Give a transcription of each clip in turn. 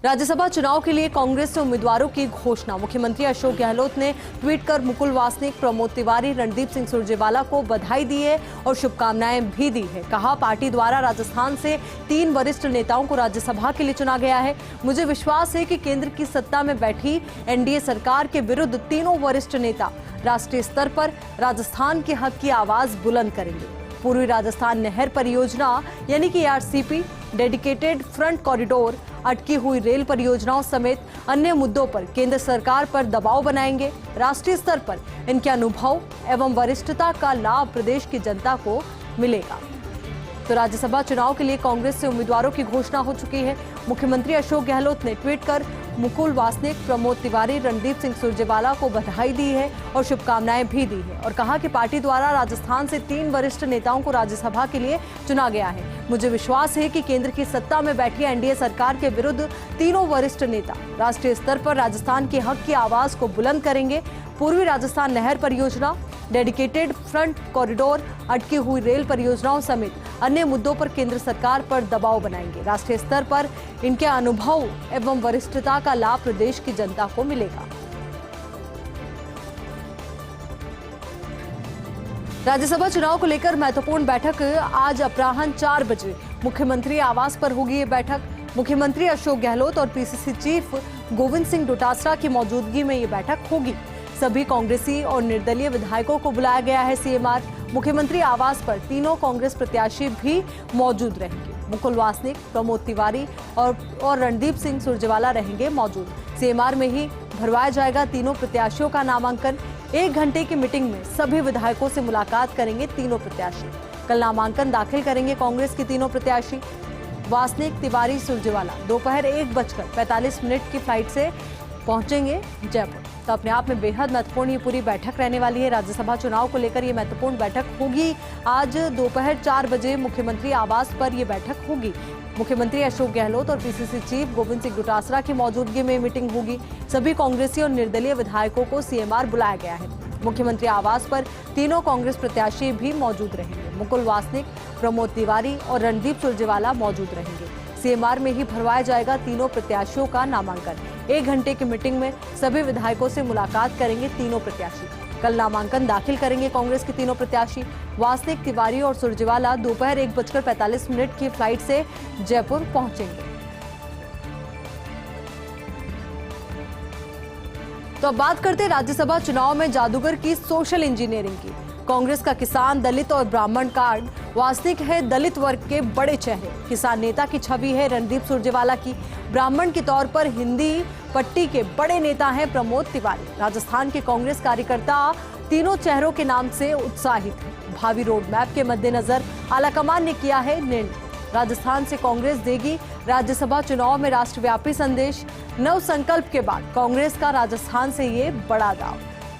राज्यसभा चुनाव के लिए कांग्रेस से उम्मीदवारों की घोषणा। मुख्यमंत्री अशोक गहलोत ने ट्वीट कर मुकुल वासनिक, प्रमोद तिवारी, रणदीप सिंह सुरजेवाला को बधाई दी है और शुभकामनाएं भी दी है। कहा, पार्टी द्वारा राजस्थान से 3 वरिष्ठ नेताओं को राज्यसभा के लिए चुना गया है। मुझे विश्वास है कि केंद्र की सत्ता में बैठी एनडीए सरकार के विरुद्ध तीनों वरिष्ठ नेता राष्ट्रीय स्तर पर राजस्थान के हक की आवाज बुलंद करेंगे। पूर्वी राजस्थान नहर परियोजना यानी कि आरसीपी, डेडिकेटेड फ्रंट कॉरिडोर, अटकी हुई रेल परियोजनाओं समेत अन्य मुद्दों पर केंद्र सरकार पर दबाव बनाएंगे। राष्ट्रीय स्तर पर इनके अनुभव एवं वरिष्ठता का लाभ प्रदेश की जनता को मिलेगा। तो राज्यसभा चुनाव के लिए कांग्रेस से उम्मीदवारों की घोषणा हो चुकी है। मुख्यमंत्री अशोक गहलोत ने ट्वीट कर मुकुल वासनिक, प्रमोद तिवारी, रणदीप सिंह सुरजेवाला को बधाई दी है और शुभकामनाएं भी दी है और कहा कि पार्टी द्वारा राजस्थान से 3 वरिष्ठ नेताओं को राज्यसभा के लिए चुना गया है। मुझे विश्वास है कि केंद्र की सत्ता में बैठी एनडीए सरकार के विरुद्ध तीनों वरिष्ठ नेता राष्ट्रीय स्तर पर राजस्थान के हक की आवाज को बुलंद करेंगे। पूर्वी राजस्थान नहर परियोजना, डेडिकेटेड फ्रंट कॉरिडोर, अटकी हुई रेल परियोजनाओं समेत अन्य मुद्दों पर केंद्र सरकार पर दबाव बनाएंगे। राष्ट्रीय स्तर पर इनके अनुभव एवं वरिष्ठता का लाभ प्रदेश की जनता को मिलेगा। राज्यसभा चुनाव को लेकर महत्वपूर्ण बैठक आज अपराह्न 4 बजे मुख्यमंत्री आवास पर होगी। ये बैठक मुख्यमंत्री अशोक गहलोत और पीसीसी चीफ गोविंद सिंह डोटासरा की मौजूदगी में ये बैठक होगी। सभी कांग्रेसी और निर्दलीय विधायकों को बुलाया गया है। सीएमआर मुख्यमंत्री आवास पर तीनों कांग्रेस प्रत्याशी भी मौजूद रहेंगे। मुकुल वासनिक, प्रमोद तिवारी और रणदीप सिंह सुरजेवाला रहेंगे मौजूद। सीएमआर में ही भरवाया जाएगा तीनों प्रत्याशियों का नामांकन। 1 घंटे की मीटिंग में सभी विधायकों से मुलाकात करेंगे तीनों प्रत्याशी। कल नामांकन दाखिल करेंगे कांग्रेस के तीनों प्रत्याशी वासनिक, तिवारी, सुरजेवाला। दोपहर 1:45 की फ्लाइट से पहुंचेंगे जयपुर। तो अपने आप में बेहद महत्वपूर्ण ये पूरी बैठक रहने वाली है। राज्यसभा चुनाव को लेकर ये महत्वपूर्ण बैठक होगी। आज दोपहर 4 बजे मुख्यमंत्री आवास पर ये बैठक होगी। मुख्यमंत्री अशोक गहलोत और पीसीसी चीफ गोविंद सिंह डोटासरा की मौजूदगी में मीटिंग होगी। सभी कांग्रेसी और निर्दलीय विधायकों को सीएमआर बुलाया गया है। मुख्यमंत्री आवास पर तीनों कांग्रेस प्रत्याशी भी मौजूद रहेंगे। मुकुल वासनिक, प्रमोद तिवारी और रणदीप सुरजेवाला मौजूद रहेंगे। सीएमआर में ही भरवाया जाएगा तीनों प्रत्याशियों का नामांकन। 1 घंटे की मीटिंग में सभी विधायकों से मुलाकात करेंगे तीनों प्रत्याशी। कल नामांकन दाखिल करेंगे कांग्रेस के तीनों प्रत्याशी वासनिक, तिवारी और सुरजेवाला। दोपहर 1:45 की फ्लाइट से जयपुर पहुंचेंगे। तो अब बात करते हैं राज्यसभा चुनाव में जादूगर की सोशल इंजीनियरिंग की। कांग्रेस का किसान, दलित और ब्राह्मण कार्ड। वासनिक है दलित वर्ग के बड़े चेहरे। किसान नेता की छवि है रणदीप सुरजेवाला की। ब्राह्मण के तौर पर हिंदी पट्टी के बड़े नेता हैं प्रमोद तिवारी। राजस्थान के कांग्रेस कार्यकर्ता तीनों चेहरों के नाम से उत्साहित हैं। भावी रोड मैप के मद्देनजर आलाकमान ने किया है निर्णय। राजस्थान से कांग्रेस देगी राज्यसभा चुनाव में राष्ट्रव्यापी संदेश। नव संकल्प के बाद कांग्रेस का राजस्थान से ये बड़ा दाव।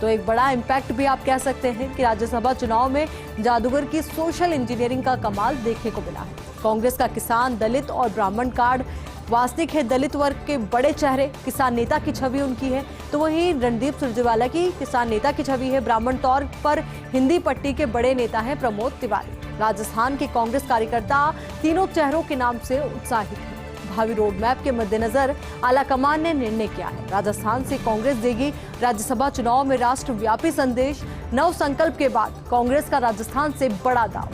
तो एक बड़ा इम्पैक्ट भी आप कह सकते हैं कि राज्यसभा चुनाव में जादूगर की सोशल इंजीनियरिंग का कमाल देखने को मिला है। कांग्रेस का किसान, दलित और ब्राह्मण कार्ड। वासनिक है दलित वर्ग के बड़े चेहरे। किसान नेता की छवि उनकी है। तो वहीं रणदीप सुरजेवाला की किसान नेता की छवि है। ब्राह्मण तौर पर हिंदी पट्टी के बड़े नेता हैं प्रमोद तिवारी। राजस्थान के कांग्रेस कार्यकर्ता तीनों चेहरों के नाम से उत्साहित हैं। भावी रोड मैप के मद्देनजर आलाकमान ने निर्णय किया है। राजस्थान से कांग्रेस देगी राज्यसभा चुनाव में राष्ट्रव्यापी संदेश। नव संकल्प के बाद कांग्रेस का राजस्थान से बड़ा दाव।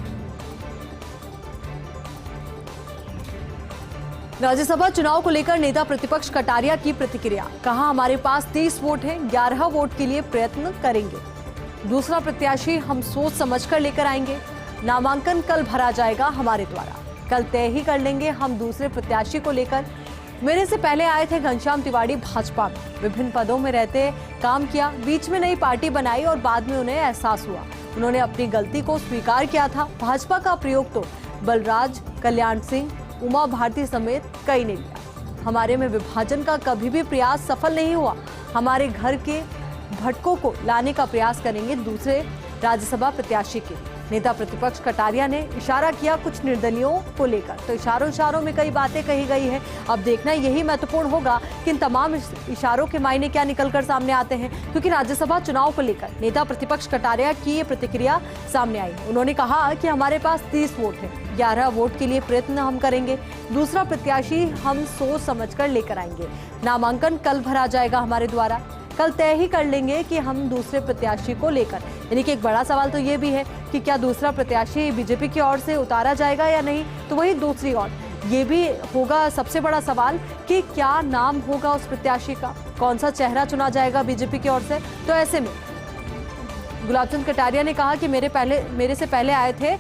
राज्यसभा चुनाव को लेकर नेता प्रतिपक्ष कटारिया की प्रतिक्रिया। कहा, हमारे पास 30 वोट हैं, 11 वोट के लिए प्रयत्न करेंगे। दूसरा प्रत्याशी हम सोच समझकर लेकर आएंगे। नामांकन कल भरा जाएगा हमारे द्वारा। कल तय ही कर लेंगे हम दूसरे प्रत्याशी को लेकर। मेरे से पहले आए थे घनश्याम तिवारी भाजपा में, विभिन्न पदों में रहते काम किया। बीच में नई पार्टी बनाई और बाद में उन्हें एहसास हुआ। उन्होंने अपनी गलती को स्वीकार किया था। भाजपा का प्रयोग तो बलराज, कल्याण सिंह, उमा भारती समेत कई ने लिया। हमारे में विभाजन का कभी भी प्रयास सफल नहीं हुआ। हमारे घर के भटकों को लाने का प्रयास करेंगे दूसरे राज्यसभा प्रत्याशी के लिए। नेता प्रतिपक्ष कटारिया ने इशारा किया कुछ निर्दलीयों को लेकर। तो इशारों में कई बातें कही गई है। अब देखना यही महत्वपूर्ण होगा कि इन तमाम इशारों के मायने क्या निकलकर सामने आते हैं, क्योंकि राज्यसभा चुनाव को लेकर नेता प्रतिपक्ष कटारिया की ये प्रतिक्रिया सामने आई। उन्होंने कहा कि हमारे पास 30 वोट है, 11 वोट के लिए प्रयत्न हम करेंगे, दूसरा प्रत्याशी हम सोच समझकर लेकर आएंगे। नामांकन कल भरा जाएगा हमारे द्वारा, कल तय ही कर लेंगे कि हम दूसरे प्रत्याशी को लेकर। यानी कि एक बड़ा सवाल तो ये भी है कि क्या दूसरा प्रत्याशी बीजेपी की ओर से उतारा जाएगा या नहीं। तो वही दूसरी ओर ये भी होगा सबसे बड़ा सवाल कि क्या नाम होगा उस प्रत्याशी का, कौन सा चेहरा चुना जाएगा बीजेपी की ओर से। तो ऐसे में गुलाबचंद कटारिया ने कहा कि मेरे से पहले आए थे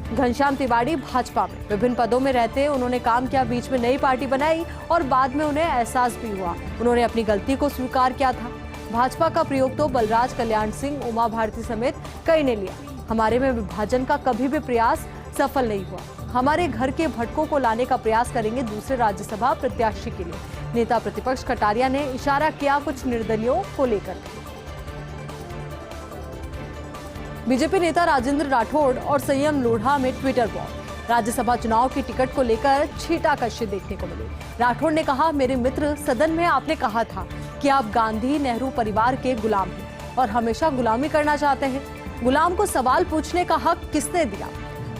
घनश्याम तिवारी भाजपा में, विभिन्न पदों में रहते उन्होंने काम किया, बीच में नई पार्टी बनाई और बाद में उन्हें एहसास भी हुआ, उन्होंने अपनी गलती को स्वीकार किया था। भाजपा का प्रयोग तो बलराज कल्याण सिंह, उमा भारती समेत कई ने लिया। हमारे में विभाजन का कभी भी प्रयास सफल नहीं हुआ। हमारे घर के भटकों को लाने का प्रयास करेंगे दूसरे राज्यसभा प्रत्याशी के लिए। नेता प्रतिपक्ष कटारिया ने इशारा किया कुछ निर्दलीयों को लेकर। बीजेपी नेता राजेंद्र राठौड़ और संयम लोढ़ा में ट्विटर वॉर। राज्यसभा चुनाव की टिकट को लेकर छींटाकशी देखने को मिली। राठौड़ ने कहा, मेरे मित्र, सदन में आपने कहा था कि आप गांधी नेहरू परिवार के गुलाम हैं और हमेशा गुलामी करना चाहते हैं। गुलाम को सवाल पूछने का हक किसने दिया?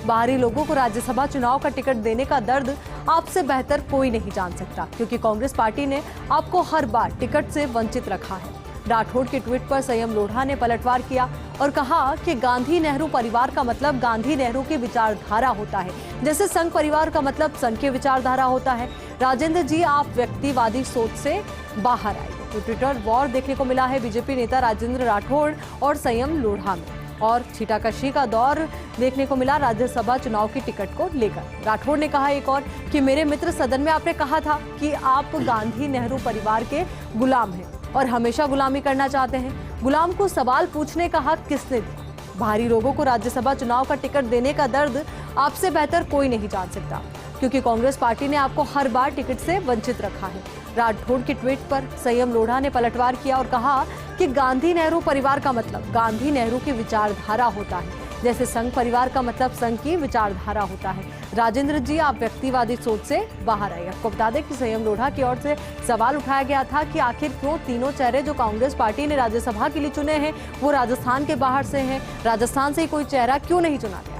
बाहरी लोगों को राज्यसभा चुनाव का टिकट देने का दर्द आपसे बेहतर कोई नहीं जान सकता, क्योंकि कांग्रेस पार्टी ने आपको हर बार टिकट से वंचित रखा है। राठौड़ के ट्वीट पर संयम लोढ़ा ने पलटवार किया और कहा कि गांधी नेहरू परिवार का मतलब गांधी नेहरू की विचारधारा होता है, जैसे संघ परिवार का मतलब संघ की विचारधारा होता है। राजेंद्र जी, आप व्यक्तिवादी सोच से बाहर आए। तो ट्विटर वॉर देखने को मिला है बीजेपी नेता राजेंद्र राठौड़ और संयम लोढ़ा में, और छींटाकशी का दौर देखने को मिला राज्यसभा चुनाव की टिकट को लेकर। राठौड़ ने कहा एक और कि मेरे मित्र, सदन में आपने कहा था कि आप गांधी नेहरू परिवार के गुलाम हैं और हमेशा गुलामी करना चाहते हैं। गुलाम को सवाल पूछने का हक किसने दिया? बाहरी लोगों को राज्यसभा चुनाव का टिकट देने का दर्द आपसे बेहतर कोई नहीं जान सकता, क्योंकि कांग्रेस पार्टी ने आपको हर बार टिकट से वंचित रखा है। राठौड़ के ट्वीट पर संयम लोढ़ा ने पलटवार किया और कहा कि गांधी नेहरू परिवार का मतलब गांधी नेहरू की विचारधारा होता है, जैसे संघ परिवार का मतलब संघ की विचारधारा होता है। राजेंद्र जी, आप व्यक्तिवादी सोच से बाहर आए। आपको बता दें कि संयम लोढ़ा की ओर से सवाल उठाया गया था कि आखिर क्यों तीनों चेहरे जो कांग्रेस पार्टी ने राज्यसभा के लिए चुने हैं वो राजस्थान के बाहर से हैं, राजस्थान से ही कोई चेहरा क्यों नहीं चुना गया।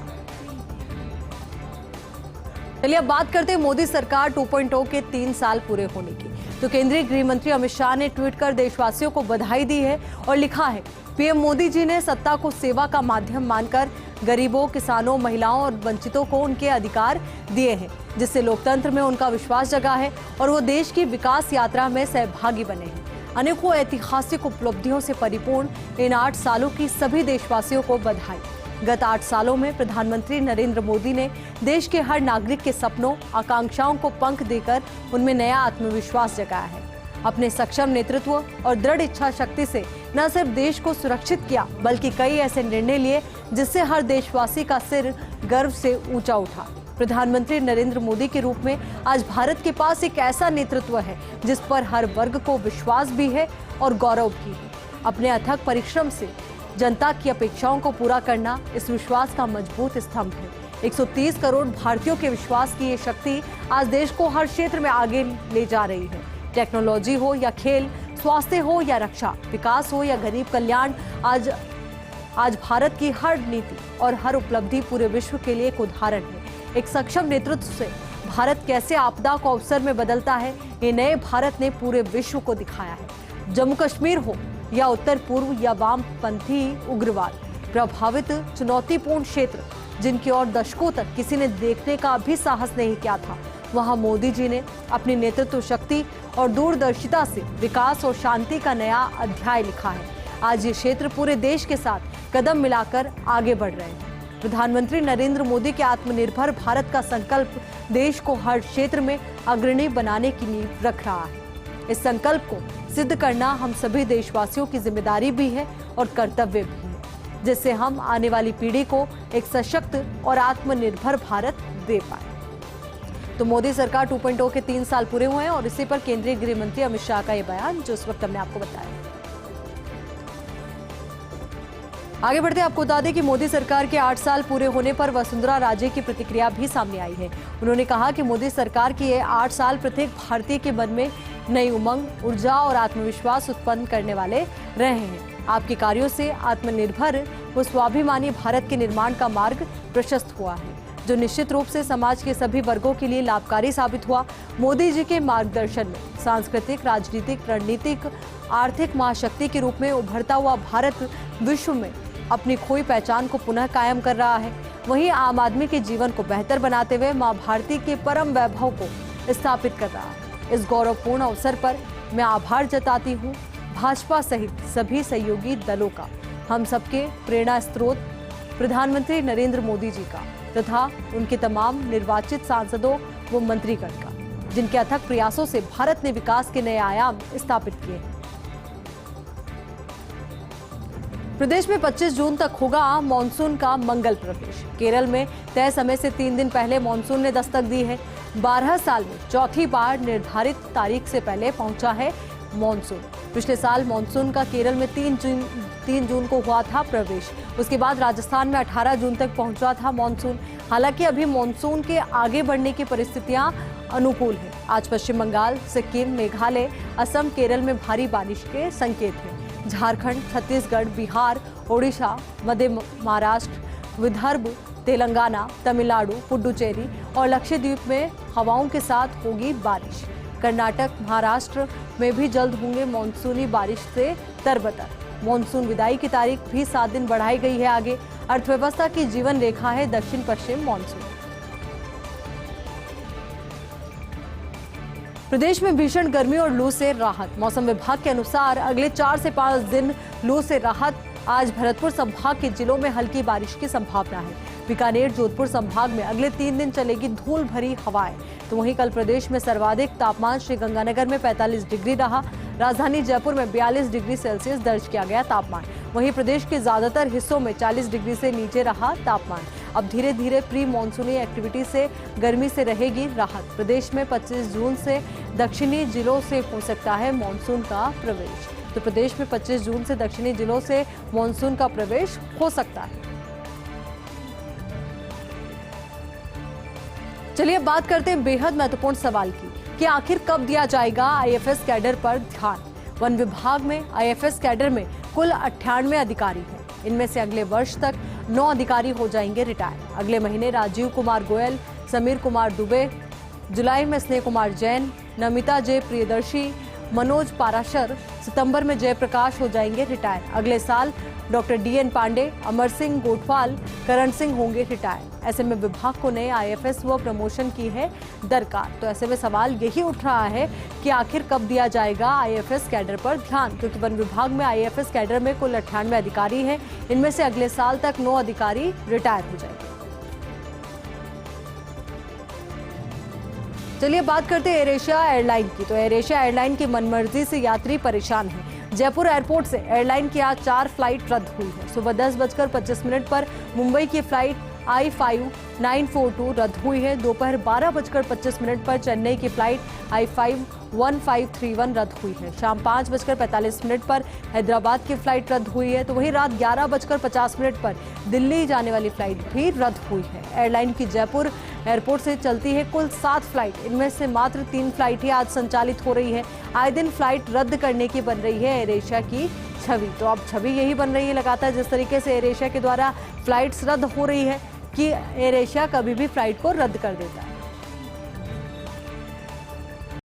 चलिए अब बात करते हैं मोदी सरकार 2.0 के 3 साल पूरे होने की। तो केंद्रीय गृह मंत्री अमित शाह ने ट्वीट कर देशवासियों को बधाई दी है और लिखा है, पीएम मोदी जी ने सत्ता को सेवा का माध्यम मानकर गरीबों, किसानों, महिलाओं और वंचितों को उनके अधिकार दिए हैं, जिससे लोकतंत्र में उनका विश्वास जगा है और वो देश की विकास यात्रा में सहभागी बने हैं। अनेकों ऐतिहासिक उपलब्धियों से परिपूर्ण इन 8 सालों की सभी देशवासियों को बधाई। गत 8 सालों में प्रधानमंत्री नरेंद्र मोदी ने देश के हर नागरिक के सपनों, आकांक्षाओं को पंख देकर उनमें नया आत्मविश्वास जगाया है। अपने सक्षम नेतृत्व और दृढ़ इच्छा शक्ति से न सिर्फ देश को सुरक्षित किया, बल्कि कई ऐसे निर्णय लिए जिससे हर देशवासी का सिर गर्व से ऊंचा उठा। प्रधानमंत्री नरेंद्र मोदी के रूप में आज भारत के पास एक ऐसा नेतृत्व है जिस पर हर वर्ग को विश्वास भी है और गौरव भी है। अपने अथक परिश्रम से जनता की अपेक्षाओं को पूरा करना इस विश्वास का मजबूत स्तंभ है। 130 करोड़ भारतीयों के विश्वास की ये शक्ति आज देश को हर क्षेत्र में आगे ले जा रही है। टेक्नोलॉजी हो या खेल, स्वास्थ्य हो या रक्षा, विकास हो या गरीब कल्याण, आज भारत की हर नीति और हर उपलब्धि पूरे विश्व के लिए एक उदाहरण है। एक सक्षम नेतृत्व से भारत कैसे आपदा को अवसर में बदलता है, ये नए भारत ने पूरे विश्व को दिखाया है। जम्मू कश्मीर हो या उत्तर पूर्व या वामपंथी उग्रवाद प्रभावित चुनौतीपूर्ण क्षेत्र, जिनकी ओर दशकों तक किसी ने देखने का भी साहस नहीं किया था, वहां मोदी जी ने अपनी नेतृत्व शक्ति और दूरदर्शिता से विकास और शांति का नया अध्याय लिखा है। आज ये क्षेत्र पूरे देश के साथ कदम मिलाकर आगे बढ़ रहे हैं। प्रधानमंत्री नरेंद्र मोदी के आत्मनिर्भर भारत का संकल्प देश को हर क्षेत्र में अग्रणी बनाने की नींव रख रहा है। इस संकल्प को सिद्ध करना हम सभी देशवासियों की जिम्मेदारी भी है और कर्तव्य भी है, जिससे हम आने वाली पीढ़ी को एक सशक्त और आत्मनिर्भर भारत दे पाए। तो मोदी सरकार 2.0 के 3 साल पूरे हुए हैं और इसी पर केंद्रीय गृह मंत्री अमित शाह का ये बयान जो इस वक्त हमने आपको बताया। आगे बढ़ते आपको बता दें कि मोदी सरकार के 8 साल पूरे होने पर वसुंधरा राजे की प्रतिक्रिया भी सामने आई है। उन्होंने कहा कि मोदी सरकार के ये 8 साल प्रत्येक भारतीय के मन में नई उमंग, ऊर्जा और आत्मविश्वास उत्पन्न करने वाले रहे हैं। आपके कार्यों से आत्मनिर्भर व स्वाभिमानी भारत के निर्माण का मार्ग प्रशस्त हुआ है, जो निश्चित रूप से समाज के सभी वर्गों के लिए लाभकारी साबित हुआ। मोदी जी के मार्गदर्शन में सांस्कृतिक, राजनीतिक, रणनीतिक, आर्थिक महाशक्ति के रूप में उभरता हुआ भारत विश्व में अपनी खोई पहचान को पुनः कायम कर रहा है। वहीं आम आदमी के जीवन को बेहतर बनाते हुए मां भारती के परम वैभव को स्थापित कर रहा है। इस गौरवपूर्ण अवसर पर मैं आभार जताती हूं भाजपा सहित सभी सहयोगी दलों का, हम सबके प्रेरणा स्रोत प्रधानमंत्री नरेंद्र मोदी जी का तथा उनके तमाम निर्वाचित सांसदों व मंत्रीगण का, जिनके अथक प्रयासों से भारत ने विकास के नए आयाम स्थापित किए हैं। प्रदेश में 25 जून तक होगा मानसून का मंगल प्रवेश। केरल में तय समय से 3 दिन पहले मानसून ने दस्तक दी है। 12 साल में चौथी बार निर्धारित तारीख से पहले पहुंचा है मानसून। पिछले साल मानसून का केरल में 3 जून को हुआ था प्रवेश। उसके बाद राजस्थान में 18 जून तक पहुंचा था मानसून। हालांकि अभी मानसून के आगे बढ़ने की परिस्थितियां अनुकूल है। आज पश्चिम बंगाल, सिक्किम, मेघालय, असम, केरल में भारी बारिश के संकेत हैं। झारखंड, छत्तीसगढ़, बिहार, ओडिशा, मध्य महाराष्ट्र, विदर्भ, तेलंगाना, तमिलनाडु, पुडुचेरी और लक्षद्वीप में हवाओं के साथ होगी बारिश। कर्नाटक, महाराष्ट्र में भी जल्द होंगे मानसूनी बारिश से तरबतर। मानसून विदाई की तारीख भी 7 दिन बढ़ाई गई है आगे। अर्थव्यवस्था की जीवन रेखा है दक्षिण पश्चिम मानसून। प्रदेश में भीषण गर्मी और लू से राहत। मौसम विभाग के अनुसार अगले 4 से 5 दिन लू से राहत। आज भरतपुर संभाग के जिलों में हल्की बारिश की संभावना है। बीकानेर, जोधपुर संभाग में अगले 3 दिन चलेगी धूल भरी हवाएं। तो वहीं कल प्रदेश में सर्वाधिक तापमान श्रीगंगानगर में 45 डिग्री रहा। राजधानी जयपुर में 42 डिग्री सेल्सियस दर्ज किया गया तापमान। वहीं प्रदेश के ज्यादातर हिस्सों में 40 डिग्री से नीचे रहा तापमान। अब धीरे धीरे प्री मानसूनी एक्टिविटी से गर्मी से रहेगी राहत। प्रदेश में 25 जून से दक्षिणी जिलों से हो सकता है मानसून का प्रवेश। तो प्रदेश में 25 जून से दक्षिणी जिलों से मानसून का प्रवेश हो सकता है। चलिए अब बात करते हैं बेहद महत्वपूर्ण सवाल की कि आखिर कब दिया जाएगा आईएफएस कैडर पर ध्यान। वन विभाग में आईएफएस कैडर में कुल 98 अधिकारी हैं। इनमें से अगले वर्ष तक 9 अधिकारी हो जाएंगे रिटायर। अगले महीने राजीव कुमार गोयल, समीर कुमार दुबे, जुलाई में स्नेह कुमार जैन, नमिता जे प्रियदर्शी, मनोज पाराशर, सितंबर में जयप्रकाश हो जाएंगे रिटायर। अगले साल डॉक्टर डीएन पांडे, अमर सिंह गोठवाल, करण सिंह होंगे रिटायर। ऐसे में विभाग को नए आईएफएस व प्रमोशन की है दरकार। तो ऐसे में सवाल यही उठ रहा है कि आखिर कब दिया जाएगा आईएफएस कैडर पर ध्यान, क्योंकि वन विभाग में आईएफएस कैडर में कुल 98 अधिकारी हैं। इनमें से अगले साल तक 9 अधिकारी रिटायर हो जाएंगे। चलिए बात करते हैं एयर एशिया एयरलाइन की। तो एयर एशिया एयरलाइन की मनमर्जी से यात्री परेशान हैं। जयपुर एयरपोर्ट से एयरलाइन की आज 4 फ्लाइट रद्द हुई है। सुबह 10:25 पर मुंबई की फ्लाइट I-5942 रद्द हुई है। दोपहर 12:25 पर चेन्नई की फ्लाइट I-1531 रद्द हुई है। शाम 5:45 पर हैदराबाद की फ्लाइट रद्द हुई है। तो वहीं रात 11:50 पर दिल्ली जाने वाली फ्लाइट भी रद्द हुई है। एयरलाइन की जयपुर एयरपोर्ट से चलती है कुल 7 फ्लाइट। इनमें से मात्र 3 फ्लाइट ही आज संचालित हो रही है। आए दिन फ्लाइट रद्द करने की बन रही है एयर एशिया की छवि। तो अब छवि यही बन रही है लगातार, जिस तरीके से एयर एशिया के द्वारा फ्लाइट्स रद्द हो रही है कि एयर एशिया कभी भी फ्लाइट को रद्द कर देता है।